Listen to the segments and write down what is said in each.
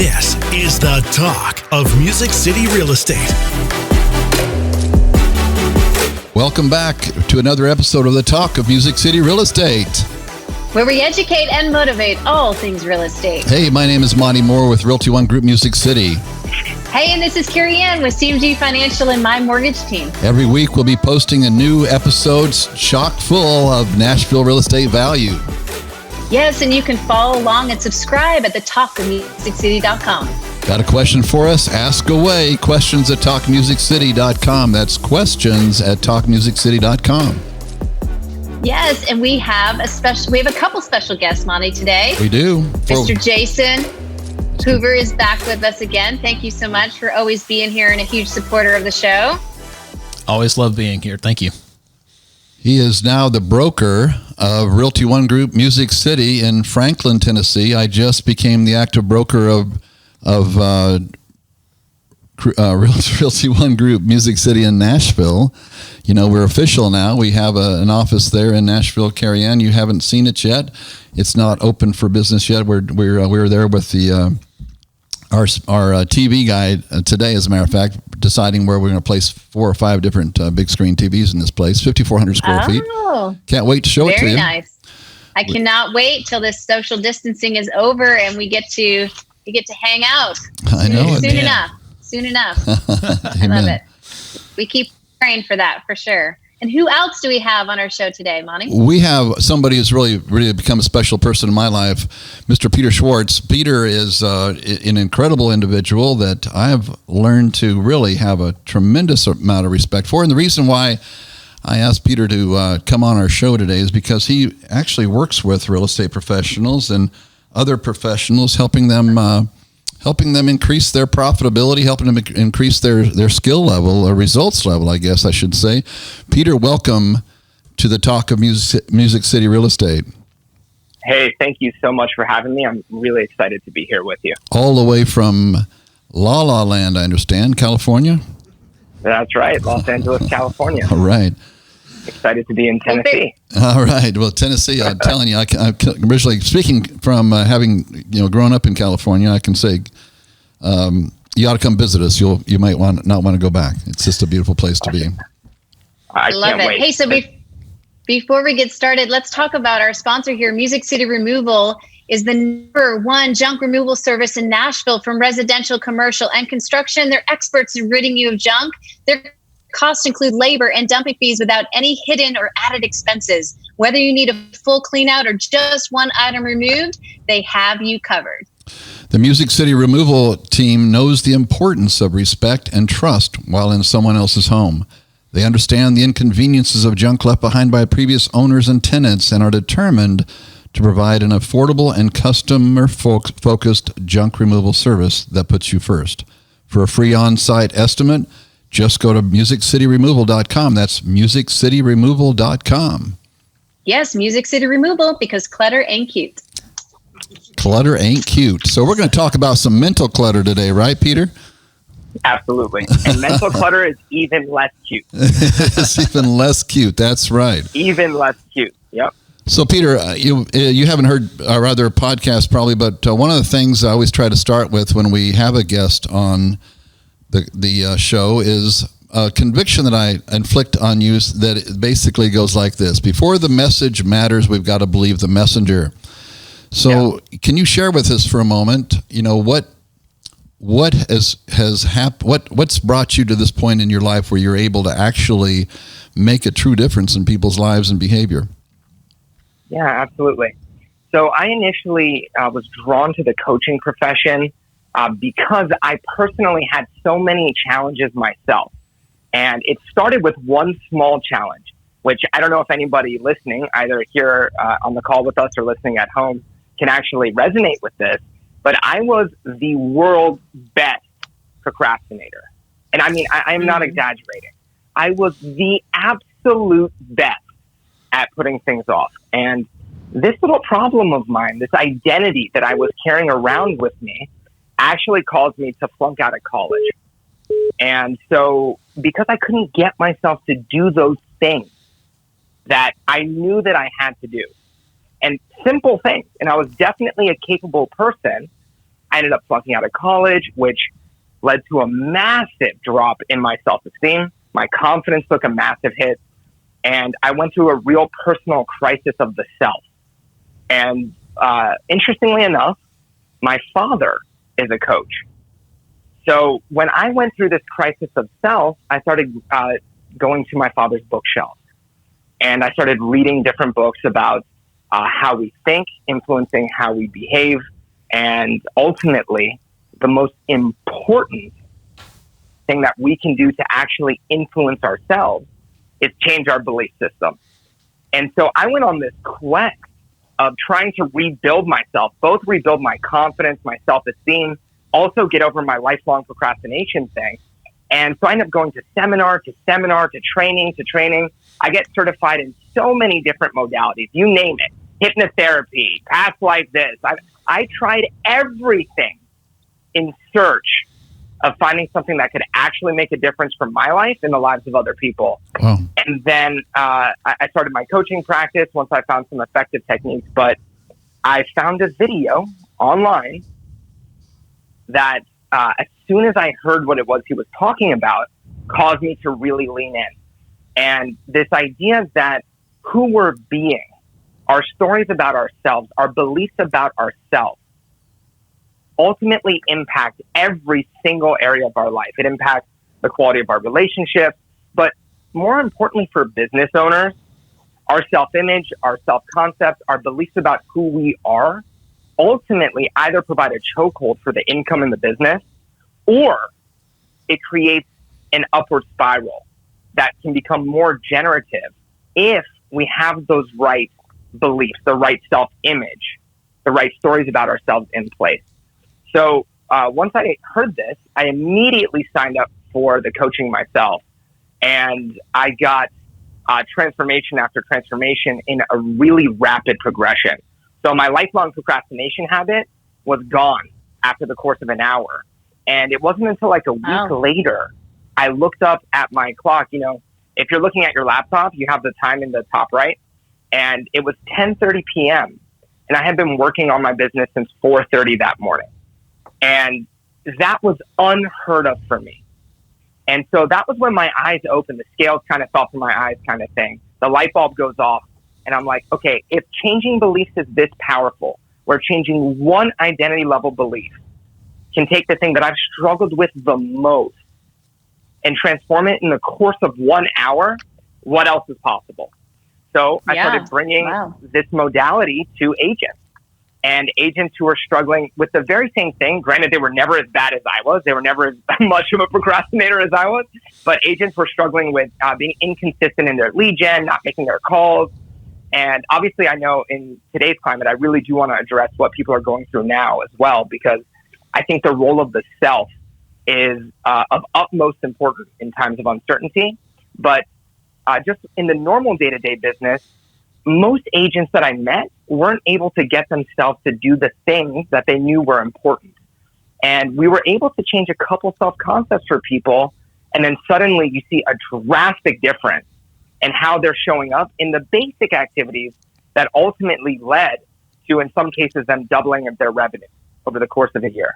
This is the talk of Music City Real Estate. Welcome back to another episode of the talk of Music City Real Estate, where we educate and motivate all things real estate. Hey, my name is Monte Moore with Realty One Group Music City. Hey, and this is Carey Ann with CMG Financial and my mortgage team. Every week we'll be posting a new episode chock full of Nashville real estate value. Yes, and you can follow along and subscribe at thetalkofmusiccity.com. Got a question for us? Ask away. Questions at talkmusiccity.com. That's questions at talkmusiccity.com. Yes, and we have a couple special guests, Monty, today. We do. Mr. Jason Hoover is back with us again. Thank you so much for always being here and a huge supporter of the show. Always love being here. Thank you. He is now the broker of Realty One Group Music City in Franklin, Tennessee. I just became the active broker of Realty One Group Music City in Nashville. You know, we're official now. We have an office there in Nashville. Carey Ann, you haven't seen it yet. It's not open for business yet. We're there with the our TV guy today, as a matter of fact, deciding where we're going to place 4 or 5 different big screen TVs in this place, 5,400 square feet. Can't wait to show it to you. Very nice. I cannot wait till this social distancing is over and we get to hang out. I know. Soon enough. I love it. We keep praying for that for sure. And who else do we have on our show today, Monty? We have somebody who's really become a special person in my life, Mr. Peter Schwartz. Peter is an incredible individual that I have learned to really have a tremendous amount of respect for. And the reason why I asked Peter to come on our show today is because he actually works with real estate professionals and other professionals, helping them increase their profitability, helping them increase their skill level, or results level, I guess I should say. Peter, welcome to the talk of Music City Real Estate. Hey, thank you so much for having me. I'm really excited to be here with you. All the way from La La Land, I understand, California? That's right, Los Angeles, California. All right. Excited to be in Tennessee. All right. Well, Tennessee, I'm telling you, I'm originally speaking from having grown up in California. I can say you ought to come visit us. You might not want to go back. It's just a beautiful place to be. I love can't it. wait. Hey, so before we get started, let's talk about our sponsor here. Music City Removal is the #1 junk removal service in Nashville, from residential, commercial, and construction. They're experts in ridding you of junk. Their costs include labor and dumping fees without any hidden or added expenses. Whether you need a full clean out or just one item removed, they have you covered. The Music City Removal team knows the importance of respect and trust while in someone else's home. They understand the inconveniences of junk left behind by previous owners and tenants and are determined to provide an affordable and customer-focused junk removal service that puts you first. For a free on-site estimate, just go to musiccityremoval.com. That's musiccityremoval.com. Yes, Music City Removal, because clutter ain't cute. Clutter ain't cute. So we're going to talk about some mental clutter today, right, Peter? Absolutely. And mental clutter is even less cute. It's even less cute. That's right. Even less cute. Yep. So, Peter, you haven't heard our other podcast probably, but one of the things I always try to start with when we have a guest on the show is a conviction that I inflict on you that it basically goes like this: before the message matters, we've got to believe the messenger. So Can you share with us for a moment, what has happened, what's brought you to this point in your life where you're able to actually make a true difference in people's lives and behavior? Yeah, absolutely. So I initially was drawn to the coaching profession because I personally had so many challenges myself. And it started with one small challenge, which I don't know if anybody listening, either here on the call with us or listening at home, can actually resonate with this. But I was the world's best procrastinator. And I mean, I am not exaggerating. I was the absolute best at putting things off. And this little problem of mine, this identity that I was carrying around with me, actually caused me to flunk out of college. And so because I couldn't get myself to do those things that I knew that I had to do, and simple things, and I was definitely a capable person, I ended up flunking out of college, which led to a massive drop in my self-esteem. My confidence took a massive hit. And I went through a real personal crisis of the self. And interestingly enough, my father is a coach. So when I went through this crisis of self, I started going to my father's bookshelf. And I started reading different books about how we think, influencing how we behave. And ultimately, the most important thing that we can do to actually influence ourselves is change our belief system. And so I went on this quest of trying to rebuild myself, both rebuild my confidence, my self-esteem, also get over my lifelong procrastination thing. And so I ended up going to seminar, to training. I get certified in so many different modalities, you name it, hypnotherapy, past life this. I tried everything in search of finding something that could actually make a difference for my life and the lives of other people. Wow. And then I started my coaching practice once I found some effective techniques. But I found a video online that as soon as I heard what it was he was talking about, caused me to really lean in. And this idea that who we're being, our stories about ourselves, our beliefs about ourselves, ultimately impact every single area of our life. It impacts the quality of our relationships, but more importantly for business owners, our self-image, our self-concept, our beliefs about who we are, ultimately either provide a chokehold for the income in the business, or it creates an upward spiral that can become more generative if we have those right beliefs, the right self-image, the right stories about ourselves in place. So once I heard this, I immediately signed up for the coaching myself. And I got transformation after transformation in a really rapid progression. So my lifelong procrastination habit was gone after the course of an hour. And it wasn't until like a week later, I looked up at my clock. You know, if you're looking at your laptop, you have the time in the top right. And it was 10:30 p.m. And I had been working on my business since 4:30 that morning. And that was unheard of for me. And so that was when my eyes opened, the scales kind of fell from my eyes kind of thing. The light bulb goes off and I'm like, okay, if changing beliefs is this powerful, where changing one identity level belief can take the thing that I've struggled with the most and transform it in the course of 1 hour, what else is possible? So I started bringing this modality to agents. And agents who are struggling with the very same thing. Granted, they were never as bad as I was. They were never as much of a procrastinator as I was. But agents were struggling with being inconsistent in their lead gen, not making their calls. And obviously, I know in today's climate, I really do want to address what people are going through now as well, because I think the role of the self is of utmost importance in times of uncertainty. But just in the normal day-to-day business, most agents that I met weren't able to get themselves to do the things that they knew were important. And we were able to change a couple self-concepts for people. And then suddenly you see a drastic difference in how they're showing up in the basic activities that ultimately led to, in some cases, them doubling of their revenue over the course of a year.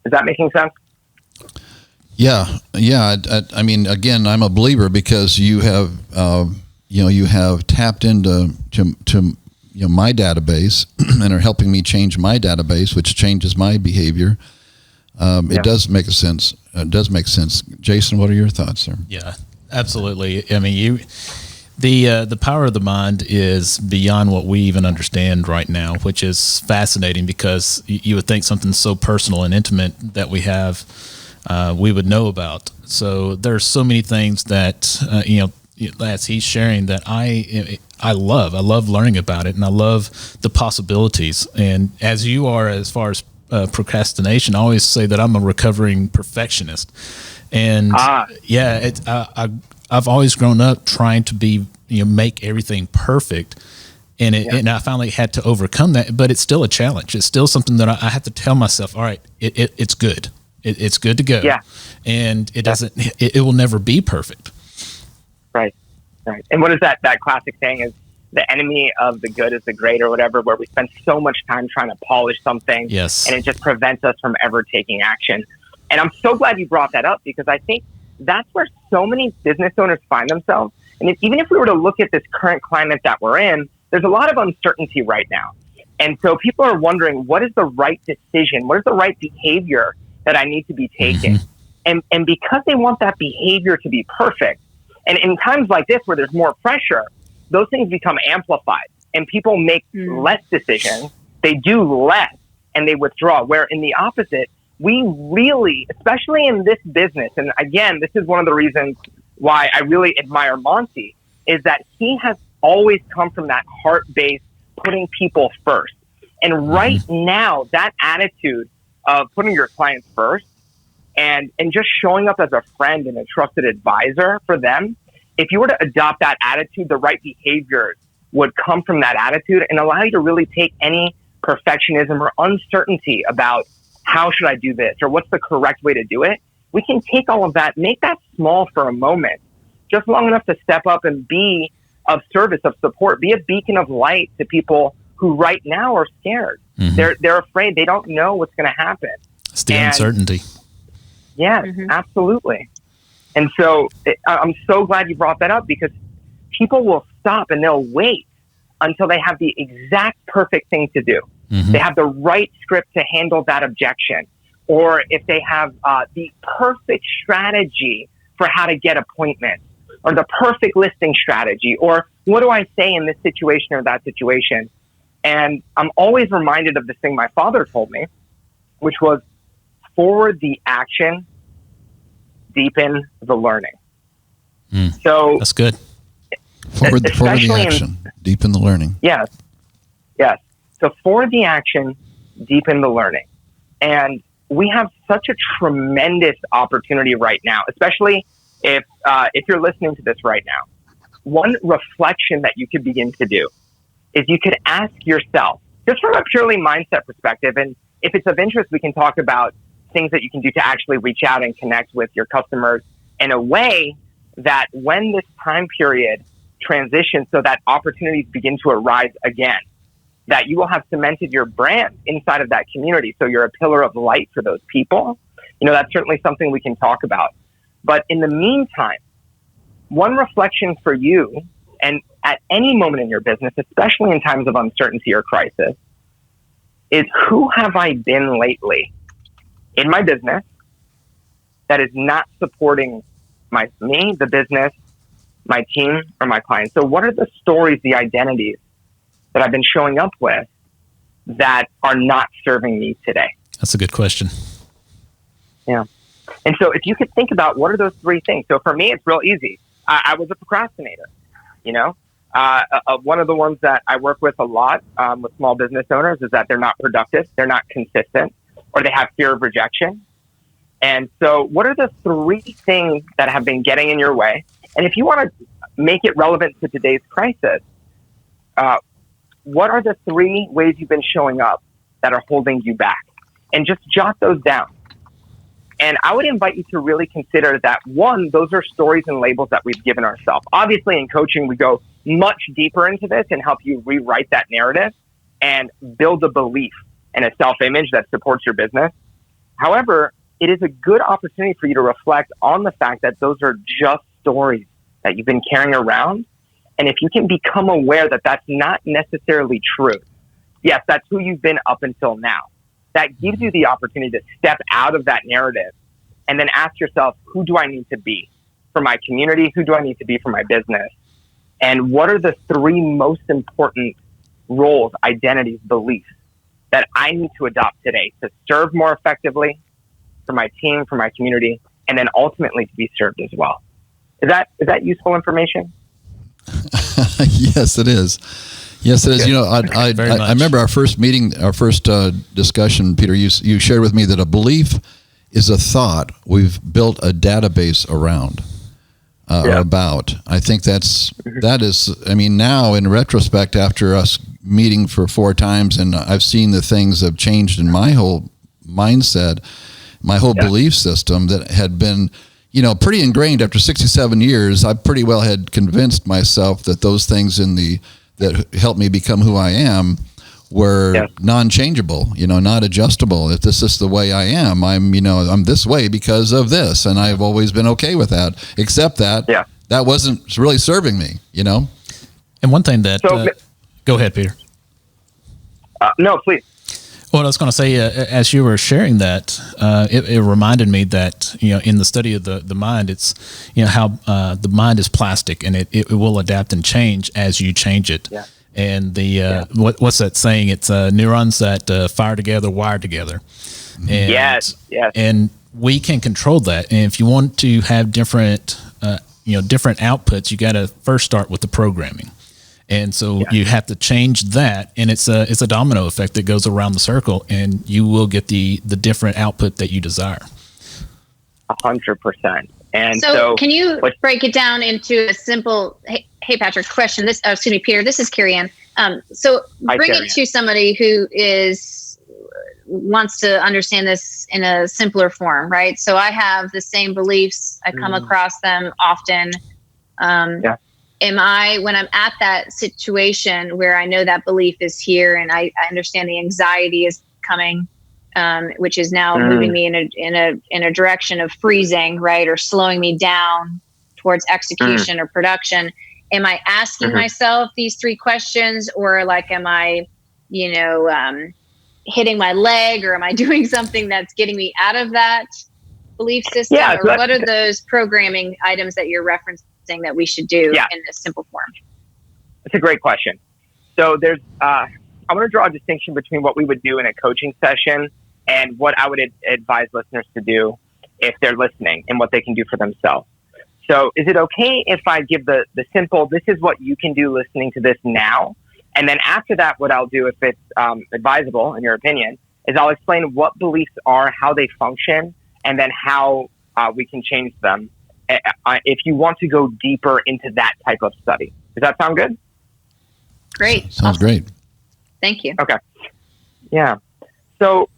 Is that making sense? Yeah. I mean, again, I'm a believer because you have, you have tapped into my database and are helping me change my database, which changes my behavior. It does make sense. It does make sense. Jason, what are your thoughts there? Yeah, absolutely. I mean, the power of the mind is beyond what we even understand right now, which is fascinating because you would think something so personal and intimate that we have, we would know about. So there's so many things that, as he's sharing that I love learning about it, and I love the possibilities. And as you are, as far as procrastination, I always say that I'm a recovering perfectionist. And I've always grown up trying to be, make everything perfect. And I finally had to overcome that, but it's still a challenge. It's still something that I have to tell myself, all right, it's good. It's good to go. Yeah. And it will never be perfect. Right. And what is that classic saying is, the enemy of the good is the great or whatever, where we spend so much time trying to polish something. Yes. And it just prevents us from ever taking action. And I'm so glad you brought that up, because I think that's where so many business owners find themselves. And even if we were to look at this current climate that we're in, there's a lot of uncertainty right now. And so people are wondering, what is the right decision? What is the right behavior that I need to be taking? And because they want that behavior to be perfect, and in times like this where there's more pressure, those things become amplified and people make less decisions. They do less and they withdraw. Where in the opposite, we really, especially in this business, and again, this is one of the reasons why I really admire Monte, is that he has always come from that heart-based, putting people first. And right now, that attitude of putting your clients first and just showing up as a friend and a trusted advisor for them, if you were to adopt that attitude, the right behaviors would come from that attitude and allow you to really take any perfectionism or uncertainty about how should I do this or what's the correct way to do it. We can take all of that, make that small for a moment, just long enough to step up and be of service, of support, be a beacon of light to people who right now are scared. They're afraid. They don't know what's going to happen. It's the uncertainty. Yes, absolutely. And so I'm so glad you brought that up, because people will stop and they'll wait until they have the exact perfect thing to do. They have the right script to handle that objection, or if they have the perfect strategy for how to get appointments, or the perfect listing strategy, or what do I say in this situation or that situation? And I'm always reminded of this thing my father told me, which was forward the action, deepen the learning. So that's good. Forward the action, deepen the learning. Yes. So forward the action, deepen the learning. And we have such a tremendous opportunity right now, especially if you're listening to this right now. One reflection that you could begin to do is you could ask yourself, just from a purely mindset perspective, and if it's of interest, we can talk about things that you can do to actually reach out and connect with your customers in a way that when this time period transitions so that opportunities begin to arise again, that you will have cemented your brand inside of that community. So you're a pillar of light for those people. That's certainly something we can talk about. But in the meantime, one reflection for you, and at any moment in your business, especially in times of uncertainty or crisis, is who have I been lately in my business that is not supporting me, the business, my team, or my clients? So what are the stories, the identities that I've been showing up with that are not serving me today? That's a good question. Yeah. And so if you could think about what are those three things. So for me, it's real easy. I was a procrastinator, one of the ones that I work with a lot with small business owners is that they're not productive, they're not consistent, or they have fear of rejection. And so what are the three things that have been getting in your way? And if you want to make it relevant to today's crisis, what are the three ways you've been showing up that are holding you back? And just jot those down. And I would invite you to really consider that, one, those are stories and labels that we've given ourselves. Obviously, in coaching, we go much deeper into this and help you rewrite that narrative and build a belief and a self-image that supports your business. However, it is a good opportunity for you to reflect on the fact that those are just stories that you've been carrying around. And if you can become aware that that's not necessarily true, yes, that's who you've been up until now. That gives you the opportunity to step out of that narrative and then ask yourself, who do I need to be for my community? Who do I need to be for my business? And what are the three most important roles, identities, beliefs that I need to adopt today to serve more effectively for my team, for my community, and then ultimately to be served as well? Is that useful information? Yes, it is. Yes, it is. I remember our first meeting, our first discussion, Peter, you shared with me that a belief is a thought we've built a database around or about. I think that is, now in retrospect, after us meeting for 4 times, and I've seen the things have changed in my whole mindset, my whole belief system that had been, pretty ingrained after 67 years. I pretty well had convinced myself that those things in the that helped me become who I am were non-changeable, not adjustable. If this is the way I am, I'm this way because of this. And I've always been okay with that, except that that wasn't really serving me, And one thing that, go ahead, Peter. No, please. Well, I was going to say, as you were sharing that, it reminded me that, in the study of the mind, it's, how the mind is plastic and it will adapt and change as you change it. Yeah. And what's that saying? It's neurons that fire together, wire together. And, yes. And we can control that. And if you want to have different outputs, you got to first start with the programming. And so you have to change that, and it's a domino effect that goes around the circle, and you will get the different output that you desire. 100%. And so can you break it down into a simple, hey Patrick, question? Peter, this is Carey Ann. So bring it to somebody who wants to understand this in a simpler form, right? So I have the same beliefs. I come across them often. Am I, when I'm at that situation where I know that belief is here and I understand the anxiety is coming, which is now moving me in a direction of freezing, right, or slowing me down towards execution or production? Am I asking myself these three questions, or like, am I, hitting my leg, or am I doing something that's getting me out of that belief system? Yeah, or what are those programming items that you're referencing that we should do in this simple form? It's a great question. So there's, I want to draw a distinction between what we would do in a coaching session and what I would advise listeners to do if they're listening and what they can do for themselves. So is it okay if I give the simple, this is what you can do listening to this now? And then after that, what I'll do, if it's advisable in your opinion, is I'll explain what beliefs are, how they function, and then how we can change them if you want to go deeper into that type of study. Does that sound good? Great. Sounds great. Thank you. Okay. Yeah. So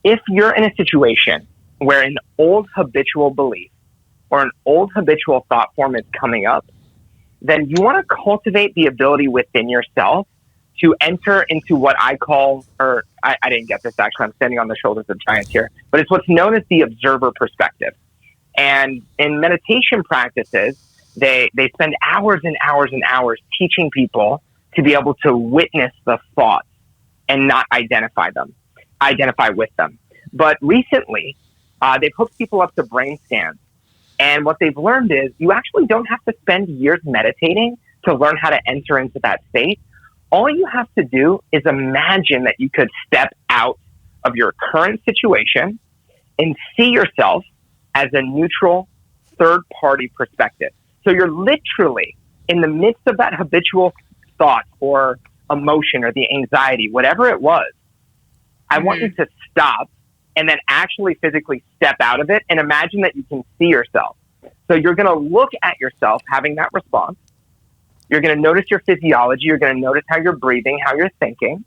if you're in a situation where an old habitual belief or an old habitual thought form is coming up, then you want to cultivate the ability within yourself to enter into what I call, or I didn't get this actually, I'm standing on the shoulders of giants here, but it's what's known as the observer perspective. And in meditation practices, they spend hours and hours and hours teaching people to be able to witness the thoughts and not identify with them. But recently, they've hooked people up to brain scans. And what they've learned is you actually don't have to spend years meditating to learn how to enter into that state. All you have to do is imagine that you could step out of your current situation and see yourself as a neutral third-party perspective. So you're literally in the midst of that habitual thought or emotion or the anxiety, whatever it was. I want you to stop and then actually physically step out of it and imagine that you can see yourself. So you're going to look at yourself having that response. You're going to notice your physiology. You're going to notice how you're breathing, how you're thinking.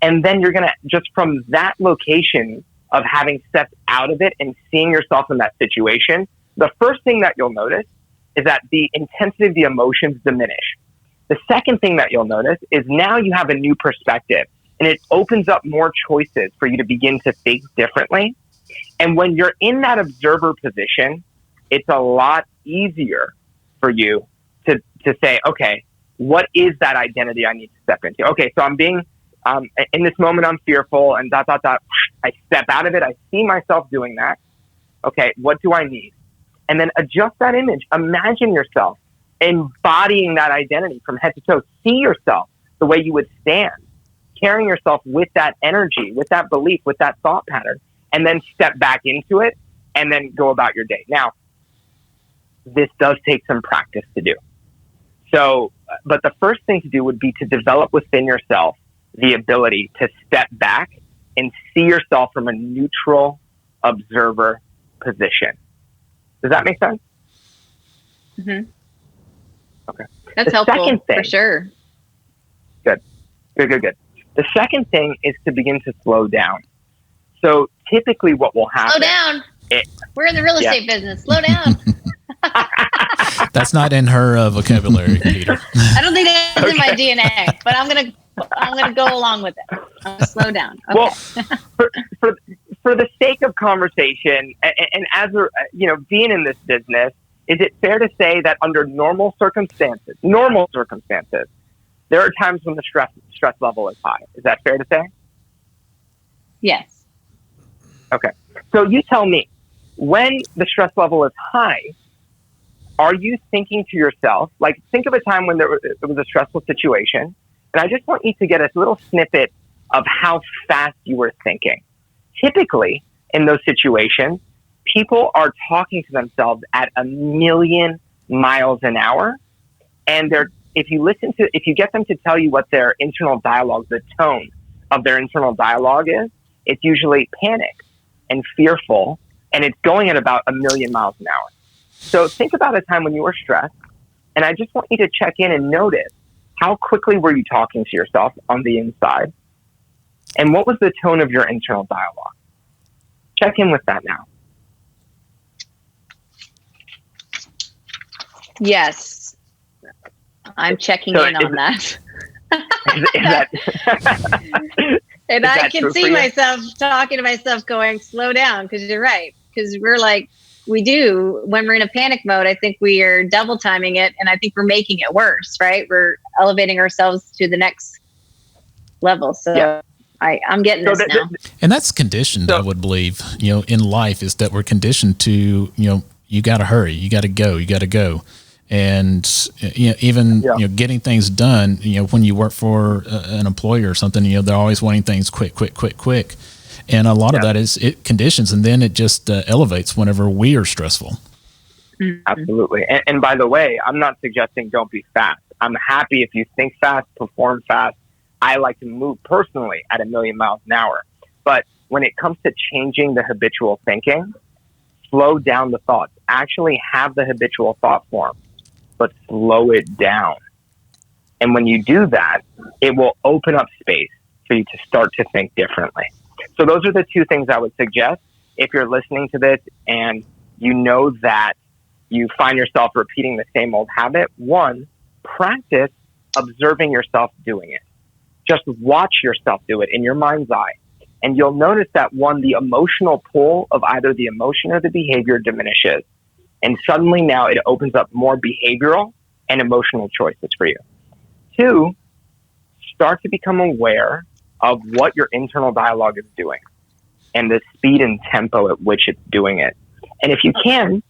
And then you're going to, just from that location of having stepped out of it and seeing yourself in that situation, the first thing that you'll notice is that the intensity of the emotions diminish. The second thing that you'll notice is now you have a new perspective, and it opens up more choices for you to begin to think differently. And when you're in that observer position, it's a lot easier for you to say, okay, what is that identity I need to step into? Okay, so I'm being, in this moment, I'm fearful and ... I step out of it. I see myself doing that. Okay, what do I need? And then adjust that image. Imagine yourself embodying that identity from head to toe. See yourself the way you would stand, carrying yourself with that energy, with that belief, with that thought pattern, and then step back into it and then go about your day. Now, this does take some practice to do. So, but the first thing to do would be to develop within yourself the ability to step back and see yourself from a neutral observer position. Does that make sense? Mm-hmm. Okay. That's helpful for sure. Good. The second thing is to begin to slow down. So typically what will happen... Slow down. We're in the real estate business. Slow down. That's not in her vocabulary, Peter. I don't think that's in my DNA, but I'm gonna go along with it. I'm gonna slow down. Okay. Well, for the sake of conversation, and as being in this business, is it fair to say that under normal circumstances, there are times when the stress level is high? Is that fair to say? Yes. Okay. So you tell me, when the stress level is high, are you thinking to yourself, like, think of a time when there was a stressful situation, and I just want you to get a little snippet of how fast you were thinking. Typically, in those situations, people are talking to themselves at 1,000,000 miles an hour, and if you get them to tell you what their internal dialogue, the tone of their internal dialogue is, it's usually panic and fearful, and it's going at about 1,000,000 miles an hour. So think about a time when you were stressed, and I just want you to check in and notice, how quickly were you talking to yourself on the inside? And what was the tone of your internal dialogue? Check in with that now. Yes. I'm checking in on that. Is that and is I that can true see for you? myself talking to myself going, slow down, because you're right. Because we're like, we do, when we're in a panic mode, I think we are double timing it, and I think we're making it worse, right? We're elevating ourselves to the next level. So yeah. I'm getting this now. And that's conditioned, I would believe, in life, is that we're conditioned to, you got to hurry, you got to go. And even getting things done, when you work for an employer or something, they're always wanting things quick. And a lot of that is it conditions, and then it just elevates whenever we are stressful. Absolutely. And by the way, I'm not suggesting don't be fast. I'm happy if you think fast, perform fast. I like to move personally at 1,000,000 miles an hour. But when it comes to changing the habitual thinking, slow down the thoughts. Actually have the habitual thought form, but slow it down. And when you do that, it will open up space for you to start to think differently. So those are the two things I would suggest. If you're listening to this and you know that you find yourself repeating the same old habit, one, practice observing yourself doing it. Just watch yourself do it in your mind's eye. And you'll notice that, one, the emotional pull of either the emotion or the behavior diminishes. And suddenly now it opens up more behavioral and emotional choices for you. Two, start to become aware of what your internal dialogue is doing and the speed and tempo at which it's doing it. And if you can,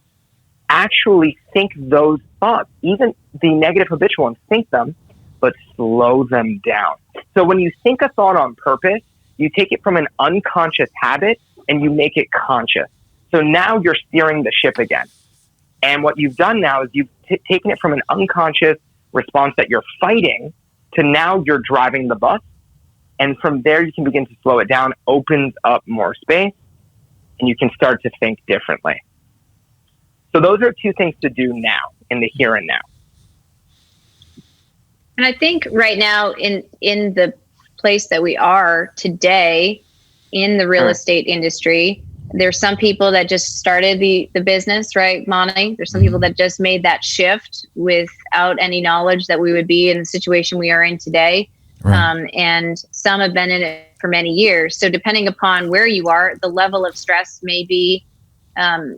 actually think those thoughts, even the negative habitual ones, think them, but slow them down. So when you think a thought on purpose, you take it from an unconscious habit and you make it conscious. So now you're steering the ship again. And what you've done now is you've taken it from an unconscious response that you're fighting to now you're driving the bus. And from there, you can begin to slow it down, opens up more space, and you can start to think differently. So those are two things to do now, in the here and now. And I think right now in the place that we are today in the real estate industry, there's some people that just started the business, right, Monte? There's some people that just made that shift without any knowledge that we would be in the situation we are in today. Right. And some have been in it for many years. So depending upon where you are, the level of stress may be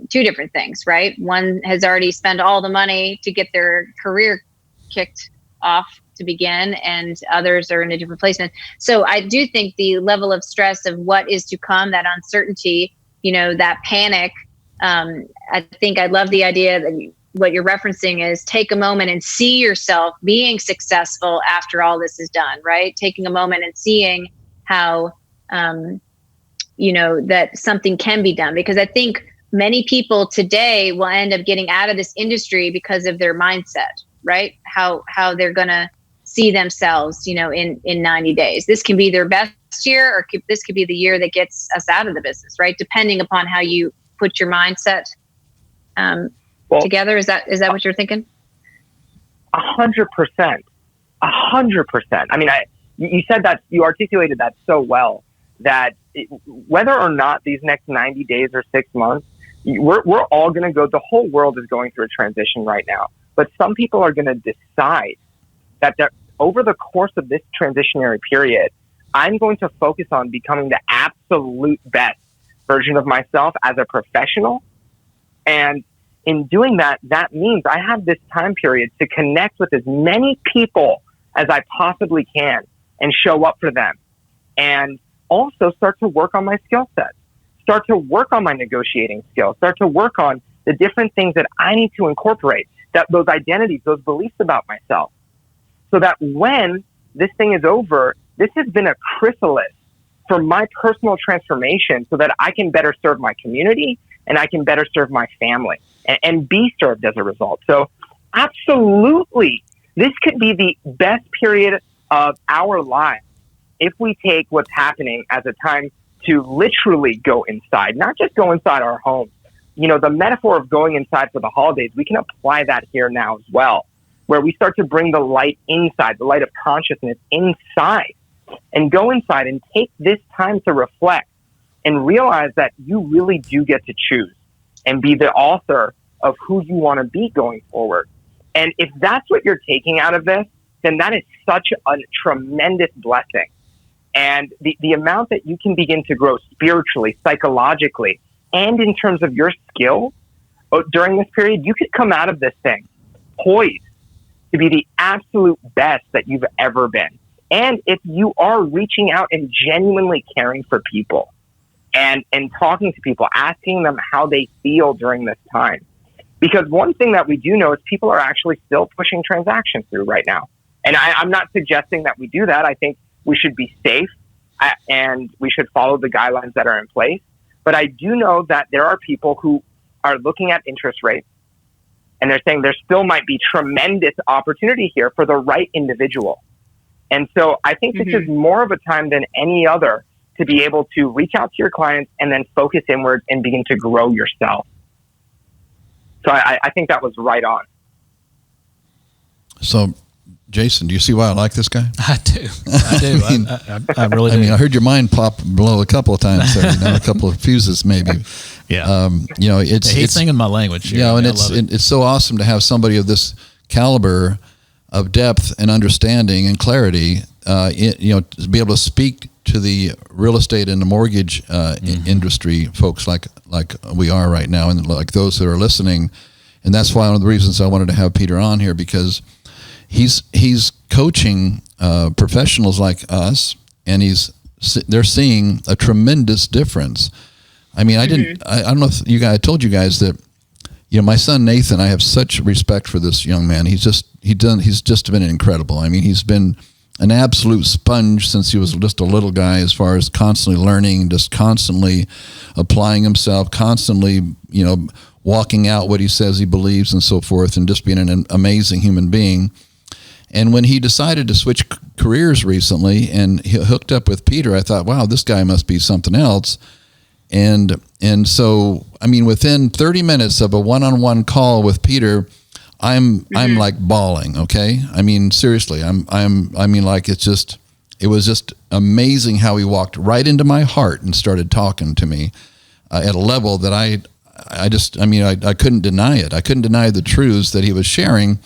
two different things, right? One has already spent all the money to get their career kicked off to begin, and others are in a different placement. So I do think the level of stress of what is to come, that uncertainty, that panic, I think I love the idea that what you're referencing is take a moment and see yourself being successful after all this is done, right? Taking a moment and seeing how, that something can be done. Because I think many people today will end up getting out of this industry because of their mindset, right? How they're going to see themselves, in 90 days. This can be their best year, or this could be the year that gets us out of the business, right? Depending upon how you put your mindset together. Is that what you're thinking? 100%. 100%. I mean, you said that, you articulated that so well, that whether or not these next 90 days or 6 months, we're all going to go, the whole world is going through a transition right now, but some people are going to decide that over the course of this transitionary period, I'm going to focus on becoming the absolute best version of myself as a professional. And in doing that, that means I have this time period to connect with as many people as I possibly can and show up for them. And also start to work on my skill set, start to work on my negotiating skills, start to work on the different things that I need to incorporate, that those identities, those beliefs about myself, so that when this thing is over, this has been a chrysalis for my personal transformation so that I can better serve my community and I can better serve my family and be served as a result. So absolutely, this could be the best period of our lives if we take what's happening as a time to literally go inside, not just go inside our homes. You know, the metaphor of going inside for the holidays, we can apply that here now as well, where we start to bring the light inside, the light of consciousness inside, and go inside and take this time to reflect and realize that you really do get to choose and be the author of who you want to be going forward. And if that's what you're taking out of this, then that is such a tremendous blessing. And the amount that you can begin to grow spiritually, psychologically, and in terms of your skills during this period, you could come out of this thing poised to be the absolute best that you've ever been. And if you are reaching out and genuinely caring for people and talking to people, asking them how they feel during this time. Because one thing that we do know is people are actually still pushing transactions through right now. And I'm not suggesting that we do that. I think we should be safe and we should follow the guidelines that are in place. But I do know that there are people who are looking at interest rates and they're saying there still might be tremendous opportunity here for the right individual. And so I think this is more of a time than any other to be able to reach out to your clients and then focus inward and begin to grow yourself. So I think that was right on. So, Jason, do you see why I like this guy? I do. I really do. I mean, I heard your mind pop below a couple of times there, a couple of fuses maybe. Yeah. He's singing my language. Yeah, and it's so awesome to have somebody of this caliber of depth and understanding and clarity, to be able to speak to the real estate and the mortgage industry folks like we are right now, and like those that are listening. And that's why one of the reasons I wanted to have Peter on here, because he's coaching professionals like us, and they're seeing a tremendous difference. I mean, I don't know if I told you guys that, my son Nathan, I have such respect for this young man. He's just been incredible. I mean, he's been an absolute sponge since he was just a little guy, as far as constantly learning, just constantly applying himself, constantly, walking out what he says he believes and so forth, and just being an amazing human being. And when he decided to switch careers recently and he hooked up with Peter, I thought, wow, this guy must be something else. And so, I mean, within 30 minutes of a one-on-one call with Peter, I'm like bawling. Okay. I mean, seriously, it was just amazing how he walked right into my heart and started talking to me at a level that I couldn't deny it. I couldn't deny the truths that he was sharing.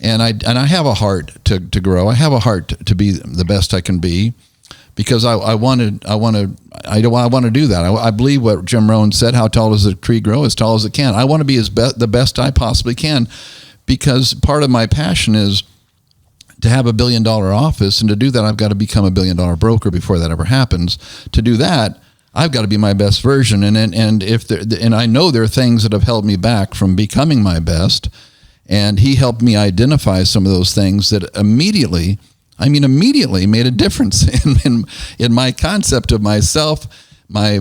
And I have a heart to grow. I have a heart to be the best I can be, because I want to do that. I believe what Jim Rohn said: how tall does a tree grow? As tall as it can. I want to be the best I possibly can, because part of my passion is to have $1 billion office, and to do that, I've got to become $1 billion broker before that ever happens. To do that, I've got to be my best version, and I know there are things that have held me back from becoming my best. And he helped me identify some of those things that immediately made a difference in my concept of myself, my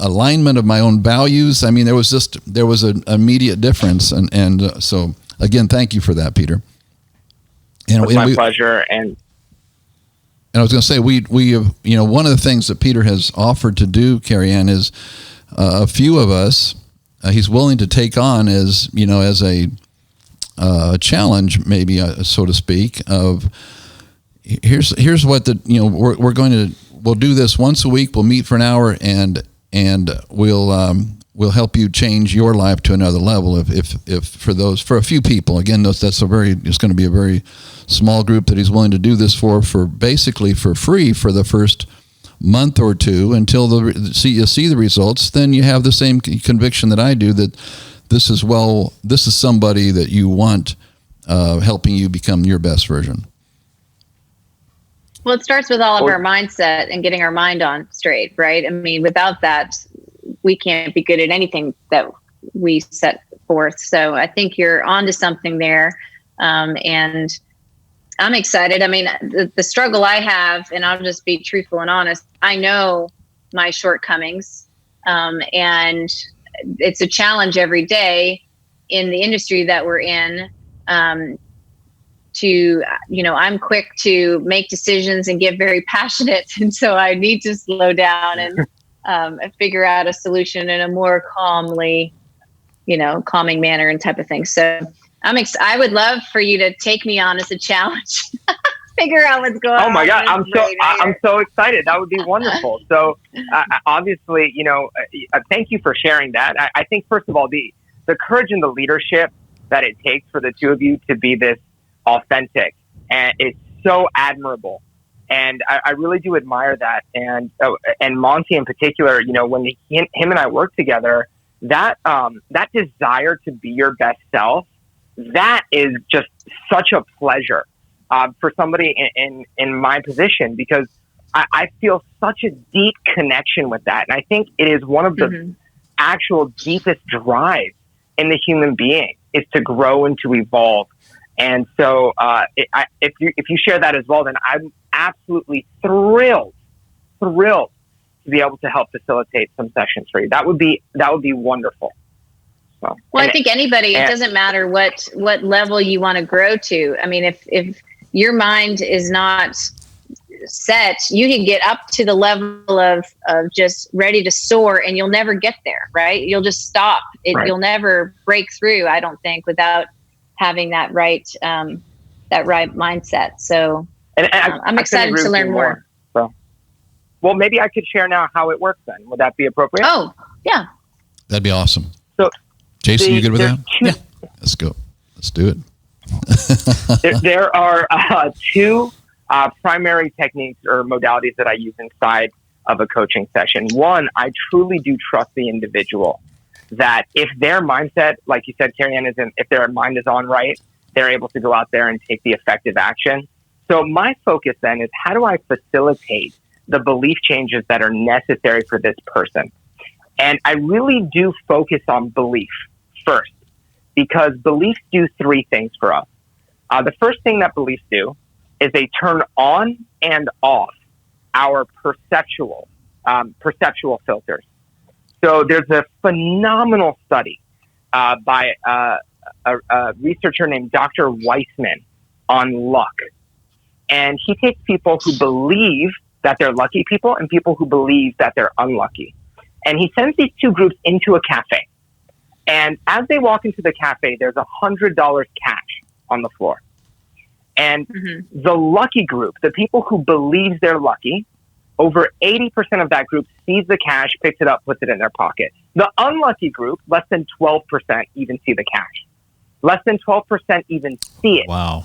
alignment of my own values. I mean, there was an immediate difference. And so again, thank you for that, Peter. And it's my pleasure. And I was going to say, we have, one of the things that Peter has offered to do, Carey Ann, is a few of us, he's willing to take on as a challenge, maybe, so to speak, of here's what we'll do this once a week. We'll meet for an hour and we'll will help you change your life to another level. If for a few people, again, it's going to be a very small group that he's willing to do this for basically for free for the first month or two until you see the results. Then you have the same conviction that I do, that this is somebody that you want helping you become your best version. Well, it starts with all of our mindset and getting our mind on straight, right? I mean, without that, we can't be good at anything that we set forth. So I think you're onto something there. And I'm excited. I mean, the struggle I have, and I'll just be truthful and honest, I know my shortcomings. And it's a challenge every day in the industry that we're in. I'm quick to make decisions and get very passionate. And so I need to slow down and figure out a solution in a more calming manner and type of thing. So I would love for you to take me on as a challenge, figure out what's going on. Oh my God. I'm so excited. That would be wonderful. So obviously, thank you for sharing that. I think first of all, the courage and the leadership that it takes for the two of you to be this authentic, and it's so admirable. And I really do admire that. And Monte in particular, when him and I work together, that desire to be your best self, that is just such a pleasure for somebody in my position, because I feel such a deep connection with that. And I think it is one of the actual deepest drives in the human being, is to grow and to evolve. And so if you share that as well, then I'm absolutely thrilled to be able to help facilitate some sessions for you. That would be wonderful. So, well, I think anybody, it doesn't matter what level you want to grow to. I mean, if your mind is not set, you can get up to the level of just ready to soar, and you'll never get there, right? You'll just stop. Right. You'll never break through, I don't think, without having that right mindset. So I'm excited to learn more. So, well, maybe I could share now how it works then. Would that be appropriate? Oh, yeah. That'd be awesome. So, Jason, you good with that? Yeah. Let's go. Let's do it. there are two primary techniques or modalities that I use inside of a coaching session. One, I truly do trust the individual, that if their mindset, like you said, Carey Ann, if their mind is on right, they're able to go out there and take the effective action. So my focus then is, how do I facilitate the belief changes that are necessary for this person? And I really do focus on belief first, because beliefs do three things for us. The first thing that beliefs do is they turn on and off our perceptual filters. So there's a phenomenal study by a researcher named Dr. Weissman on luck. And he takes people who believe that they're lucky people and people who believe that they're unlucky. And he sends these two groups into a cafe. And as they walk into the cafe, there's $100 cash on the floor. And the lucky group, the people who believe they're lucky, over 80% of that group sees the cash, picks it up, puts it in their pocket. The unlucky group, less than 12% even see the cash. Less than 12% even see it. Wow.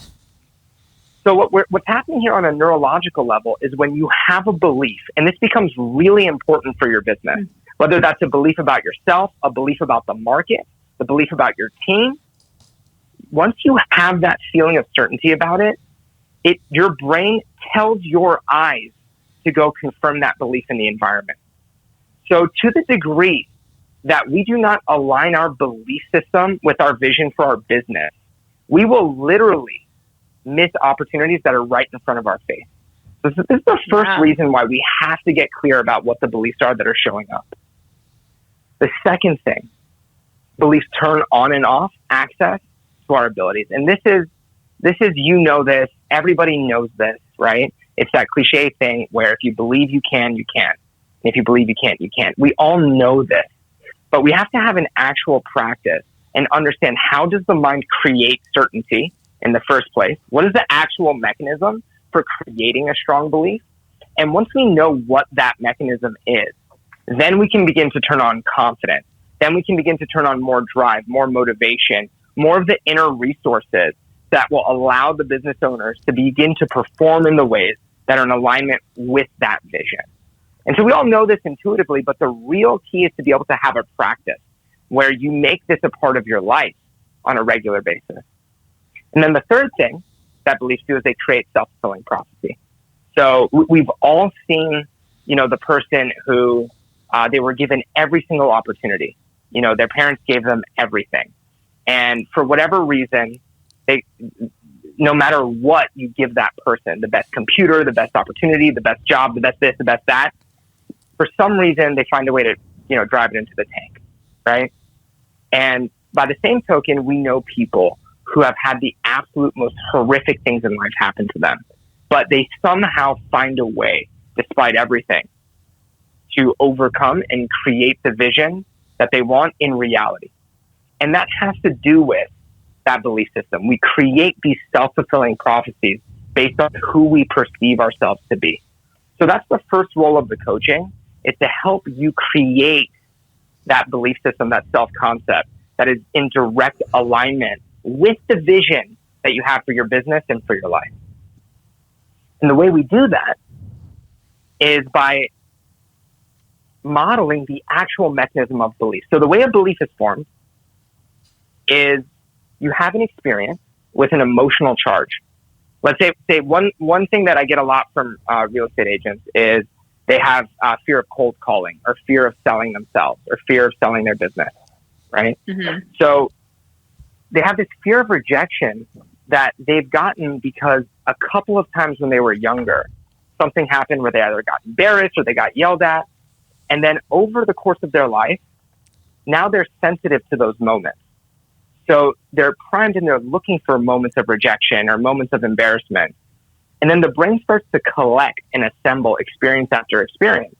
So what's happening here on a neurological level is, when you have a belief, and this becomes really important for your business, whether that's a belief about yourself, a belief about the market, the belief about your team, once you have that feeling of certainty about it, your brain tells your eyes to go confirm that belief in the environment. So to the degree that we do not align our belief system with our vision for our business, we will literally miss opportunities that are right in front of our face. So this is the first reason why we have to get clear about what the beliefs are that are showing up. The second thing, beliefs turn on and off access to our abilities. And this is, this, everybody knows this, right? It's that cliche thing where if you believe you can, you can. And if you believe you can't, you can't. We all know this, but we have to have an actual practice and understand, how does the mind create certainty in the first place? What is the actual mechanism for creating a strong belief? And once we know what that mechanism is, then we can begin to turn on confidence. then we can begin to turn on more drive, more motivation, more of the inner resources that will allow the business owners to begin to perform in the ways that are in alignment with that vision. And so we all know this intuitively, but the real key is to be able to have a practice where you make this a part of your life on a regular basis. And then the third thing that beliefs do is they create self-fulfilling prophecy. So we've all seen, the person who they were given every single opportunity. Their parents gave them everything. And for whatever reason, no matter what you give that person, the best computer, the best opportunity, the best job, the best this, the best that, for some reason, they find a way to, drive it into the tank, right? And by the same token, we know people who have had the absolute most horrific things in life happen to them, but they somehow find a way, despite everything, to overcome and create the vision that they want in reality. And that has to do with that belief system. We create these self-fulfilling prophecies based on who we perceive ourselves to be. So that's the first role of the coaching, is to help you create that belief system, that self-concept that is in direct alignment with the vision that you have for your business and for your life. And the way we do that is by modeling the actual mechanism of belief. So the way a belief is formed is you have an experience with an emotional charge. Let's say one thing that I get a lot from real estate agents is they have fear of cold calling, or fear of selling themselves, or fear of selling their business, right? Mm-hmm. So they have this fear of rejection that they've gotten because a couple of times when they were younger, something happened where they either got embarrassed or they got yelled at. And then over the course of their life, now they're sensitive to those moments. So they're primed and they're looking for moments of rejection or moments of embarrassment. And then the brain starts to collect and assemble experience after experience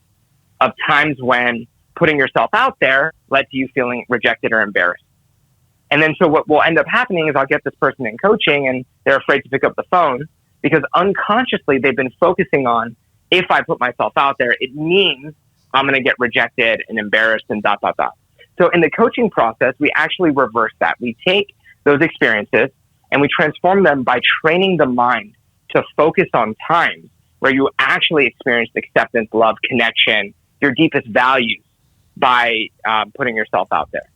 of times when putting yourself out there led to you feeling rejected or embarrassed. And then so what will end up happening is I'll get this person in coaching and they're afraid to pick up the phone because unconsciously they've been focusing on, if I put myself out there, it means I'm going to get rejected and embarrassed and ... So in the coaching process, we actually reverse that. We take those experiences and we transform them by training the mind to focus on times where you actually experienced acceptance, love, connection, your deepest values by putting yourself out there.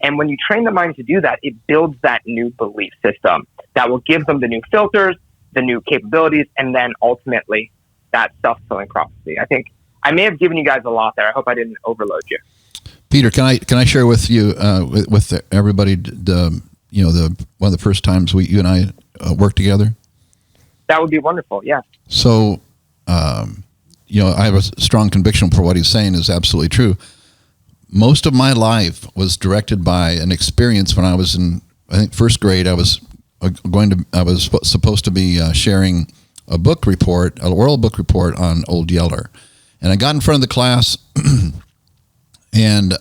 And when you train the mind to do that, it builds that new belief system that will give them the new filters, the new capabilities, and then ultimately that self-fulfilling prophecy. I think I may have given you guys a lot there. I hope I didn't overload you. Peter, can I share with you with everybody the one of the first times you and I worked together? That would be wonderful. Yeah. So, I have a strong conviction for what he's saying is absolutely true. Most of my life was directed by an experience when I was in, I think, first grade. I was supposed to be sharing a book report, an oral book report on Old Yeller, and I got in front of the class. And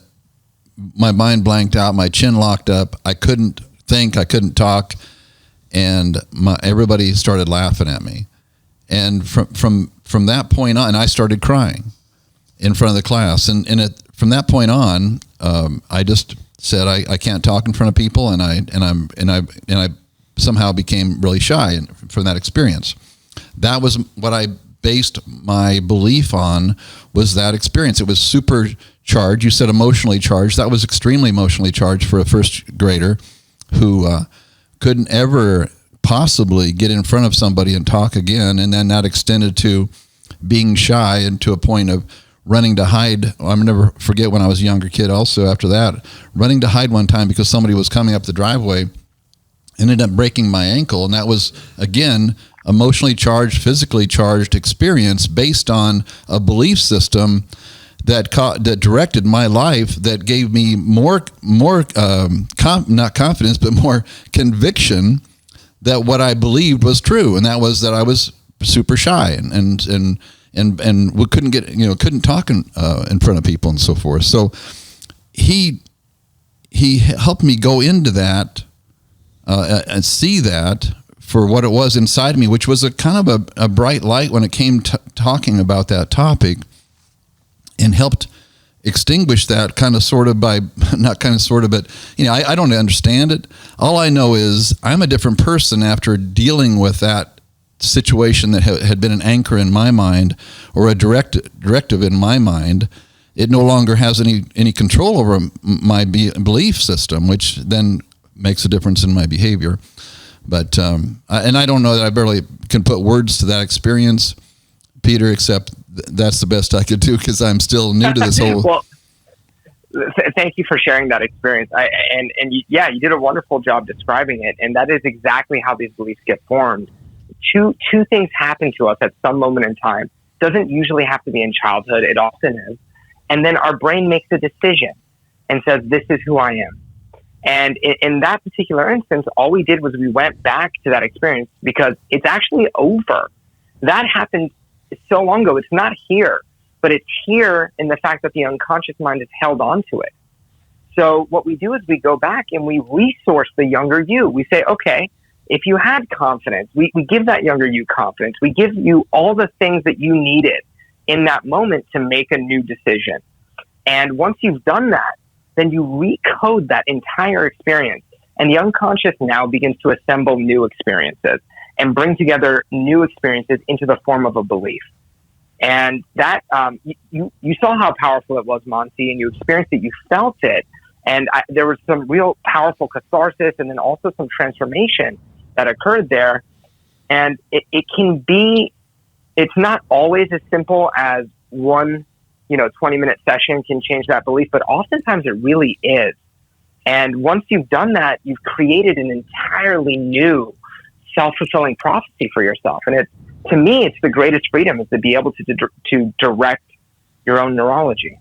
my mind blanked out, my chin locked up. I couldn't think, I couldn't talk, and everybody started laughing at me. And from that point on, I started crying in front of the class. And from that point on, I just said I can't talk in front of people, and I somehow became really shy from that experience. That was what I based my belief on, was that experience. It was super charged. You said emotionally charged. That was extremely emotionally charged for a first grader who couldn't ever possibly get in front of somebody and talk again. And then that extended to being shy and to a point of running to hide. I'll never forget when I was a younger kid also after that, running to hide one time because somebody was coming up the driveway, ended up breaking my ankle. And that was, again, emotionally charged, physically charged experience based on a belief system that directed my life, that gave me more not confidence, but more conviction that what I believed was true, and that was that I was super shy and we couldn't talk in front of people and so forth. So he helped me go into that and see that for what it was inside me, which was a kind of a bright light when it came to talking about that topic, and helped extinguish that kind of sort of by, not kind of sort of, but, I don't understand it. All I know is I'm a different person after dealing with that situation that had been an anchor in my mind or a directive in my mind. It no longer has any control over my belief system, which then makes a difference in my behavior. But, and I don't know that I barely can put words to that experience, Peter, except that's the best I could do because I'm still new to this whole. Well, thank you for sharing that experience. You did a wonderful job describing it. And that is exactly how these beliefs get formed. Two things happen to us at some moment in time. Doesn't usually have to be in childhood. It often is. And then our brain makes a decision and says, this is who I am. And in that particular instance, all we did was we went back to that experience because it's actually over. That happened so long ago. It's not here, but it's here in the fact that the unconscious mind has held on to it. So what we do is we go back and we resource the younger you. We say, okay, if you had confidence, we give that younger you confidence. We give you all the things that you needed in that moment to make a new decision. And once you've done that, then you recode that entire experience. And the unconscious now begins to assemble new experiences and bring together new experiences into the form of a belief. And that, you saw how powerful it was, Monty, and you experienced it, you felt it. And there was some real powerful catharsis and then also some transformation that occurred there. And it can be, it's not always as simple as one 20-minute session can change that belief, but oftentimes it really is. And once you've done that, you've created an entirely new self-fulfilling prophecy for yourself. And to me, it's the greatest freedom is to be able to direct your own neurology.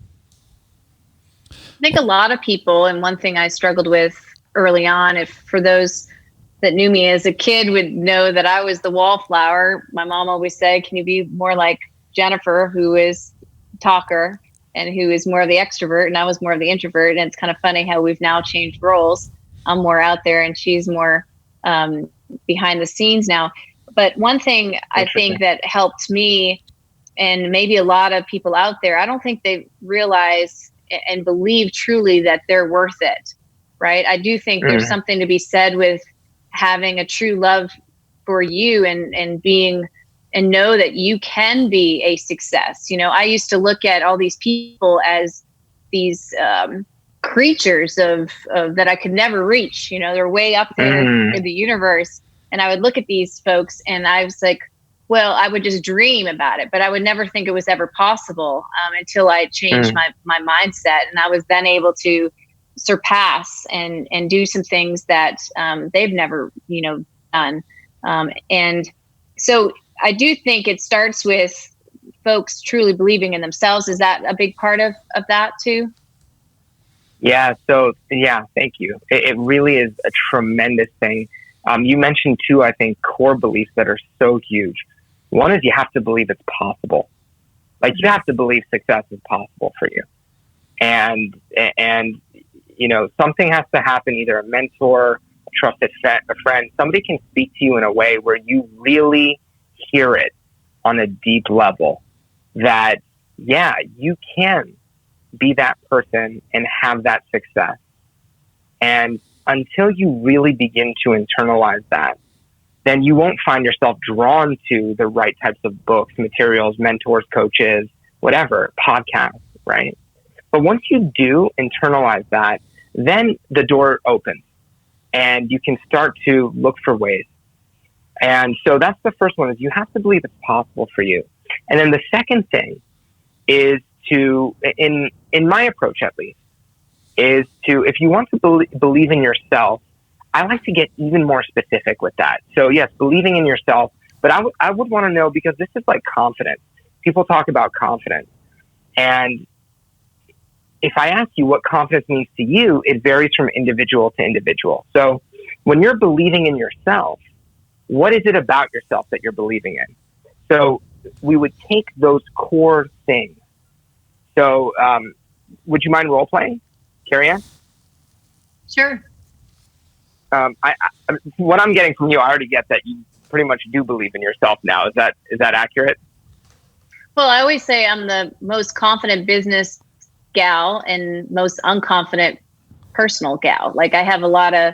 I think a lot of people, and one thing I struggled with early on, if for those that knew me as a kid would know that I was the wallflower. My mom always said, can you be more like Jennifer, who is talker and who is more of the extrovert, and I was more of the introvert. And it's kind of funny how we've now changed roles. I'm more out there and she's more behind the scenes now. But one thing I think that helped me, and maybe a lot of people out there, I don't think they realize and believe truly that they're worth it, right? I do think there's something to be said with having a true love for you and being and know that you can be a success. I used to look at all these people as these creatures of that I could never reach. They're way up there in the universe. And I would look at these folks and I was like, well, I would just dream about it, but I would never think it was ever possible until I changed my mindset. And I was then able to surpass and do some things that they've never, done. And so I do think it starts with folks truly believing in themselves. Is that a big part of that too? Yeah. So thank you. It really is a tremendous thing. You mentioned two, I think, core beliefs that are so huge. One is you have to believe it's possible. Like you have to believe success is possible for you. And something has to happen, either a mentor, a trusted friend, somebody can speak to you in a way where you really hear it on a deep level that, you can be that person and have that success. And until you really begin to internalize that, then you won't find yourself drawn to the right types of books, materials, mentors, coaches, whatever, podcasts, right? But once you do internalize that, then the door opens and you can start to look for ways. And so that's the first one, is you have to believe it's possible for you. And then the second thing is to, in my approach at least, is to, if you want to believe in yourself, I like to get even more specific with that. So yes, believing in yourself, but I would want to know, because this is like confidence. People talk about confidence. And if I ask you what confidence means to you, it varies from individual to individual. So when you're believing in yourself, what is it about yourself that you're believing in? So we would take those core things. So would you mind role playing, Carey Ann? Sure. What I'm getting from you, I already get that you pretty much do believe in yourself now. Is that accurate? Well, I always say I'm the most confident business gal and most unconfident personal gal. Like I have a lot of,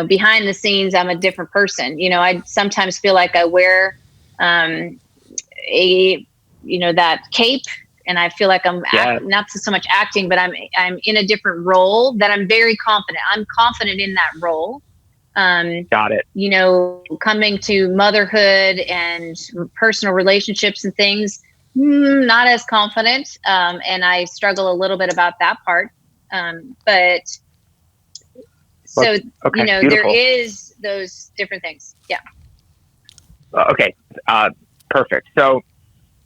behind the scenes, I'm a different person. I sometimes feel like I wear that cape, and I feel like I'm not so much acting, but I'm in a different role that I'm very confident. I'm confident in that role. Got it. Coming to motherhood and personal relationships and things, not as confident. And I struggle a little bit about that part. But beautiful. there is those different things. Yeah. Okay. Perfect. So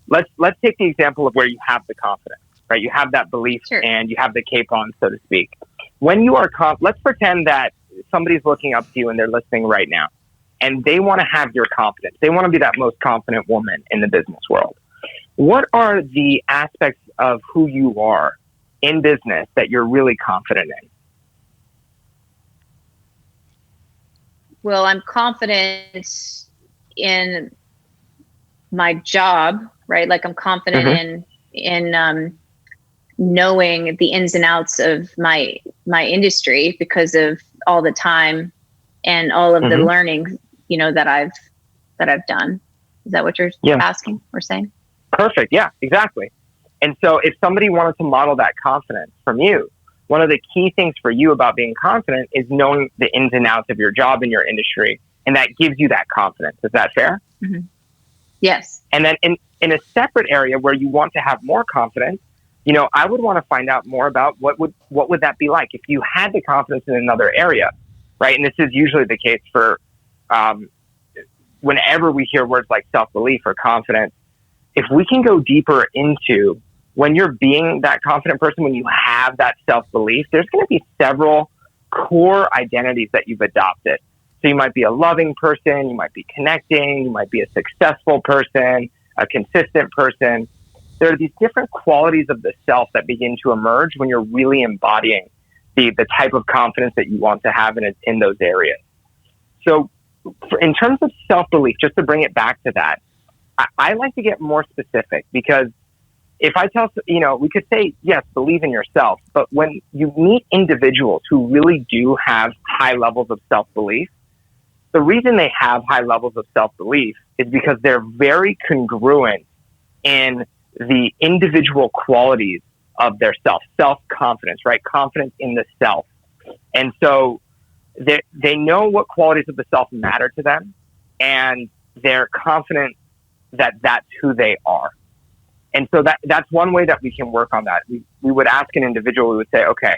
let's take the example of where you have the confidence, right? You have that belief and you have the cape on, so to speak. When you are let's pretend that somebody's looking up to you and they're listening right now, and they want to have your confidence. They want to be that most confident woman in the business world. What are the aspects of who you are in business that you're really confident in? Well, I'm confident in my job, right? Like I'm confident in knowing the ins and outs of my industry because of all the time and all of the learning, that I've done. Is that what you're asking or saying? Perfect. Yeah, exactly. And so if somebody wanted to model that confidence from you, one of the key things for you about being confident is knowing the ins and outs of your job and your industry. And that gives you that confidence. Is that fair? Mm-hmm. Yes. And then in a separate area where you want to have more confidence, I would want to find out more about what would that be like if you had the confidence in another area, right? And this is usually the case for whenever we hear words like self-belief or confidence. If we can go deeper into when you're being that confident person, when you have that self-belief, there's going to be several core identities that you've adopted. So you might be a loving person, you might be connecting, you might be a successful person, a consistent person. There are these different qualities of the self that begin to emerge when you're really embodying the type of confidence that you want to have in those areas. So in terms of self-belief, just to bring it back to that, I like to get more specific because if I tell, we could say, yes, believe in yourself. But when you meet individuals who really do have high levels of self-belief, the reason they have high levels of self-belief is because they're very congruent in the individual qualities of their self-confidence, right? Confidence in the self. And so they know what qualities of the self matter to them, and they're confident that that's who they are. And so that's one way that we can work on that. We would ask an individual, we would say, okay,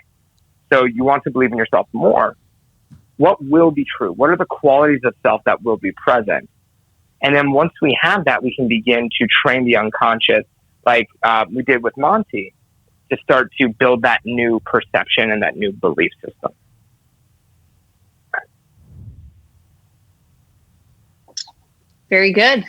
so you want to believe in yourself more. What will be true? What are the qualities of self that will be present? And then once we have that, we can begin to train the unconscious, like we did with Monte, to start to build that new perception and that new belief system. Very good.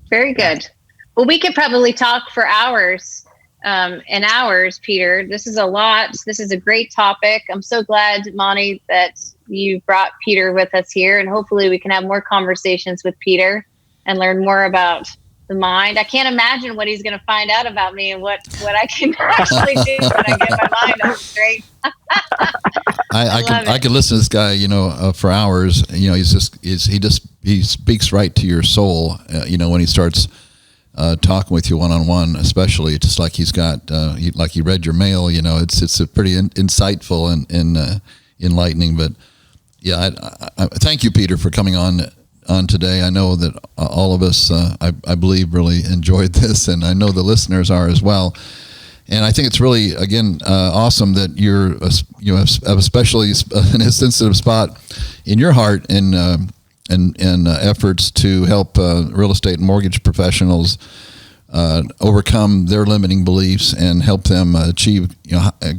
Very good. Well, we could probably talk for hours and hours, Peter. This is a lot. This is a great topic. I'm so glad, Monte, that you brought Peter with us here, and hopefully we can have more conversations with Peter and learn more about the mind. I can't imagine what he's going to find out about me and what I can actually do when I get my mind on straight. I could listen to this guy, for hours. He speaks right to your soul. When he starts talking with you one-on-one, especially, just like he's got, like he read your mail. It's a pretty insightful and enlightening. But yeah, I thank you, Peter, for coming on today. I know that all of us, I believe, really enjoyed this, and I know the listeners are as well. And I think it's really, again, awesome that you have especially in a sensitive spot in your heart and efforts to help real estate and mortgage professionals overcome their limiting beliefs and help them achieve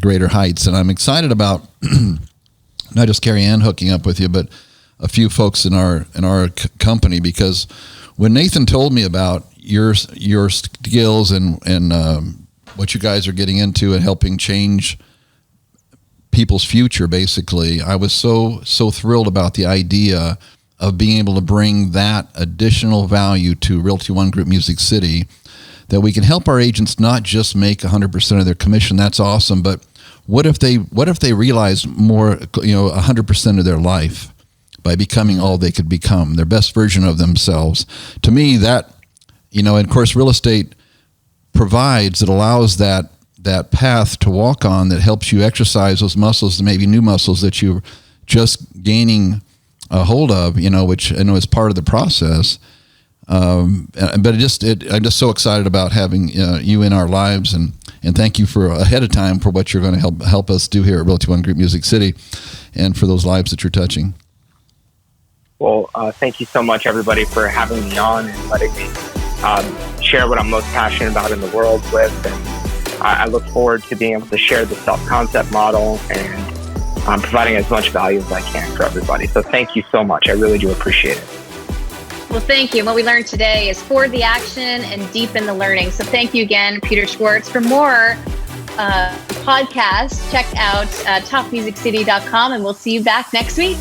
greater heights. And I'm excited about not just Carey Ann hooking up with you, but a few folks in our company, because when Nathan told me about your skills and what you guys are getting into and helping change people's future, basically, I was so thrilled about the idea of being able to bring that additional value to Realty One Group Music City that we can help our agents not just make 100% of their commission. That's awesome, but what if they realize more, 100% of their life by becoming all they could become, their best version of themselves? To me, that, and of course, real estate provides, it allows that path to walk on that helps you exercise those muscles, maybe new muscles that you're just gaining a hold of, which I know is part of the process. But I'm just so excited about having you in our lives, and thank you for ahead of time for what you're going to help us do here at Realty One Group Music City, and for those lives that you're touching. Well, thank you so much, everybody, for having me on and letting me share what I'm most passionate about in the world with. And I look forward to being able to share the self-concept model and providing as much value as I can for everybody. So thank you so much. I really do appreciate it. Well, thank you. And what we learned today is forward the action and deepen the learning. So thank you again, Peter Schwartz. For more podcasts, check out talkmusiccity.com, and we'll see you back next week.